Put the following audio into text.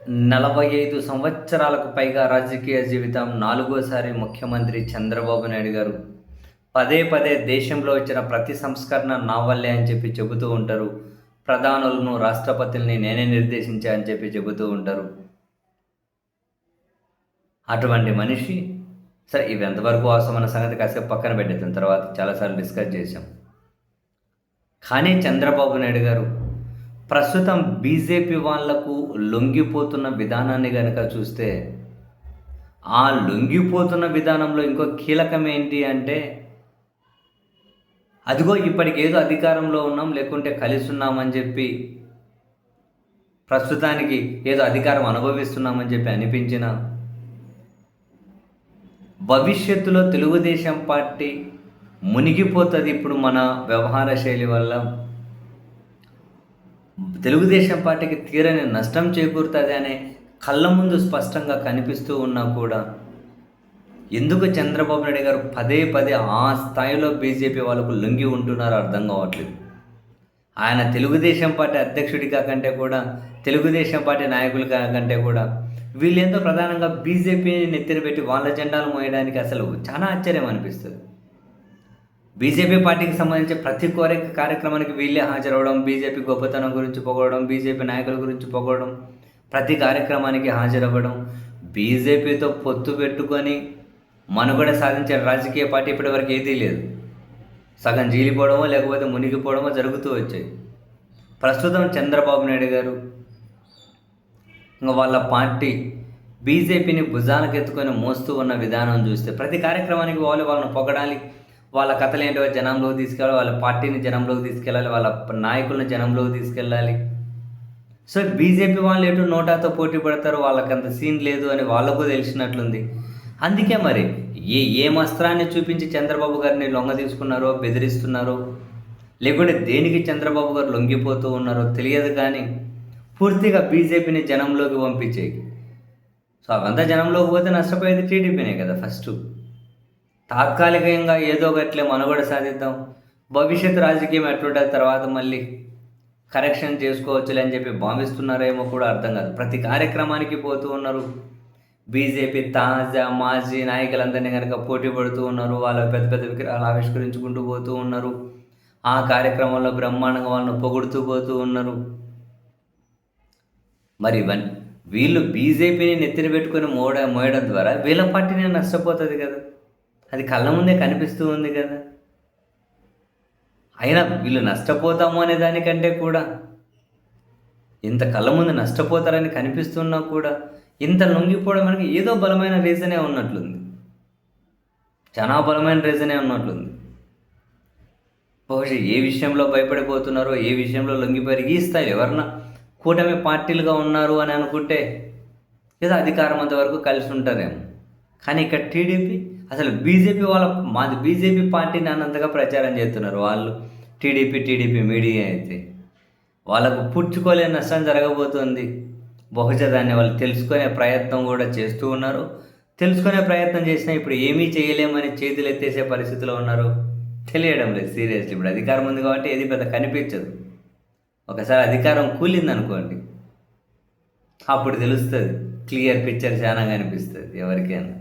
45 సంవత్సరాలకు పైగా రాజకీయ జీవితం, నాలుగోసారి ముఖ్యమంత్రి చంద్రబాబు నాయుడు గారు పదే పదే దేశంలో వచ్చిన ప్రతి సంస్కరణ నా వల్లే అని చెప్పి చెబుతూ ఉంటారు. ప్రధానులను, రాష్ట్రపతుల్ని నేనే నిర్దేశించా అని చెప్పి చెబుతూ ఉంటారు. అటువంటి మనిషి సరే ఇవి ఎంతవరకు వాస్తవం అన్న సంగతి కాసేపు పక్కన పెట్టేద్దాం. తర్వాత చాలాసార్లు డిస్కస్ చేశాం. కానీ చంద్రబాబు నాయుడు గారు ప్రస్తుతం బీజేపీ వాళ్లకు లొంగిపోతున్న విధానాన్ని గనక చూస్తే, ఆ లొంగిపోతున్న విధానంలో ఇంకో కీలకం ఏంటి అంటే, అదిగో ఇప్పటికేదో అధికారంలో ఉన్నాం, లేకుంటే కలిసి ఉన్నామని చెప్పి ప్రస్తుతానికి ఏదో అధికారం అనుభవిస్తున్నామని చెప్పి అనిపించిన, భవిష్యత్తులో తెలుగుదేశం పార్టీ మునిగిపోతుంది ఇప్పుడు మన వ్యవహార శైలి వల్ల, తెలుగుదేశం పార్టీకి తీరని నష్టం చేకూరుతుంది అనే కళ్ళ ముందు స్పష్టంగా కనిపిస్తూ ఉన్నా కూడా ఎందుకు చంద్రబాబు నాయుడు గారు పదే పదే ఆ స్థాయిలో బీజేపీ వాళ్ళకు లొంగి ఉంటున్నారో అర్థం కావట్లేదు. ఆయన తెలుగుదేశం పార్టీ అధ్యక్షుడిగా కంటే కూడా, తెలుగుదేశం పార్టీ నాయకులుగా కంటే కూడా వీళ్ళేంతో ప్రధానంగా బీజేపీని నెత్తిన పెట్టి వాళ్ళ జెండాలు మోయడానికి అసలు చాలా ఆశ్చర్యం అనిపిస్తుంది. బీజేపీ పార్టీకి సంబంధించి ప్రతి కార్యక్రమానికి వీళ్ళే హాజరవడం, బీజేపీ గొప్పతనం గురించి పొగడడం, బీజేపీ నాయకుల గురించి పొగడడం, ప్రతి కార్యక్రమానికి హాజరవ్వడం, బీజేపీతో పొత్తు పెట్టుకొని మనుగడ సాధించే రాజకీయ పార్టీ ఇప్పటివరకు ఏదీ లేదు. సగం జీలిపోవడమో లేకపోతే మునిగిపోవడమో జరుగుతూ వచ్చాయి. ప్రస్తుతం చంద్రబాబు నాయుడు గారు ఇంకా వాళ్ళ పార్టీ బీజేపీని భుజానకెత్తుకొని మోస్తూ ఉన్న విధానం చూస్తే, ప్రతి కార్యక్రమానికి వాళ్ళని పొగడాలి, వాళ్ళ కథలు ఏంటో జనంలోకి తీసుకెళ్ళాలి, వాళ్ళ పార్టీని జనంలోకి తీసుకెళ్ళాలి, వాళ్ళ నాయకులను జనంలోకి తీసుకెళ్ళాలి. సో బీజేపీ వాళ్ళు ఎటు నోటాతో పోటీ పడతారు, వాళ్ళకి అంత సీన్ లేదు అని వాళ్ళకు తెలిసినట్లుంది. అందుకే మరి ఏ అస్త్రాన్ని చూపించి చంద్రబాబు గారిని లొంగ తీసుకున్నారో, బెదిరిస్తున్నారో, లేకుంటే దేనికి చంద్రబాబు గారు లొంగిపోతూ ఉన్నారో తెలియదు. కానీ పూర్తిగా బీజేపీని జనంలోకి పంపించేయి. సో అవంతా జనంలోకి పోతే నష్టపోయేది టీడీపీనే కదా. ఫస్ట్ తాత్కాలికంగా ఏదో ఒకట్లే మనుగడ సాధిద్దాం, భవిష్యత్తు రాజకీయం ఎట్లుంటుంది తర్వాత మళ్ళీ కరెక్షన్ చేసుకోవచ్చులే అని చెప్పి భావిస్తున్నారేమో కూడా అర్థం కాదు. ప్రతి కార్యక్రమానికి పోతూ ఉన్నారు. బీజేపీ తాజా మాజీ నాయకులందరినీ కనుక పోటీ పడుతూ ఉన్నారు. వాళ్ళ పెద్ద పెద్ద విగ్రహాలు ఆవిష్కరించుకుంటూ పోతూ ఉన్నారు. ఆ కార్యక్రమంలో బ్రహ్మాండంగా వాళ్ళను పొగుడుతూ పోతూ ఉన్నారు. మరి వీళ్ళు బీజేపీని నెత్తిన పెట్టుకొని మోయడం ద్వారా వీళ్ళ పార్టీనే నష్టపోతుంది కదా. అది కళ్ళ ముందే కనిపిస్తూ ఉంది కదా. అయినా వీళ్ళు నష్టపోతాము అనే దానికంటే కూడా, ఇంత కళ్ళ ముందు నష్టపోతారని కనిపిస్తున్నా కూడా ఇంత లొంగిపోవడం మనకి ఏదో బలమైన రీజనే ఉన్నట్లుంది. చాలా బలమైన రీజనే ఉన్నట్లుంది. బహుశా ఏ విషయంలో భయపడిపోతున్నారో, ఏ విషయంలో లొంగిపోయారు, ఈ స్థాయిలో ఎవరన్నా కూటమి పార్టీలుగా ఉన్నారు అని అనుకుంటే ఏదో అధికారం అంతవరకు కలిసి ఉంటారేమో. కానీ ఇక్కడ టీడీపీ అసలు మాది బీజేపీ పార్టీని అన్నంతగా ప్రచారం చేస్తున్నారు వాళ్ళు. టీడీపీ మీడియా అయితే వాళ్ళకు పుచ్చుకోలేని నష్టం జరగబోతుంది. బహుశా దాన్ని వాళ్ళు తెలుసుకునే ప్రయత్నం కూడా చేస్తూ ఉన్నారు. తెలుసుకునే ప్రయత్నం చేసినా ఇప్పుడు ఏమీ చేయలేమని చేతులు ఎత్తేసే పరిస్థితిలో ఉన్నారు. తెలియడం లేదు సీరియస్లీ. ఇప్పుడు అధికారం ఉంది కాబట్టి ఏది పెద్ద కనిపించదు. ఒకసారి అధికారం కూలింది అనుకోండి, అప్పుడు తెలుస్తుంది, క్లియర్ పిక్చర్ చాలా కనిపిస్తుంది ఎవరికైనా.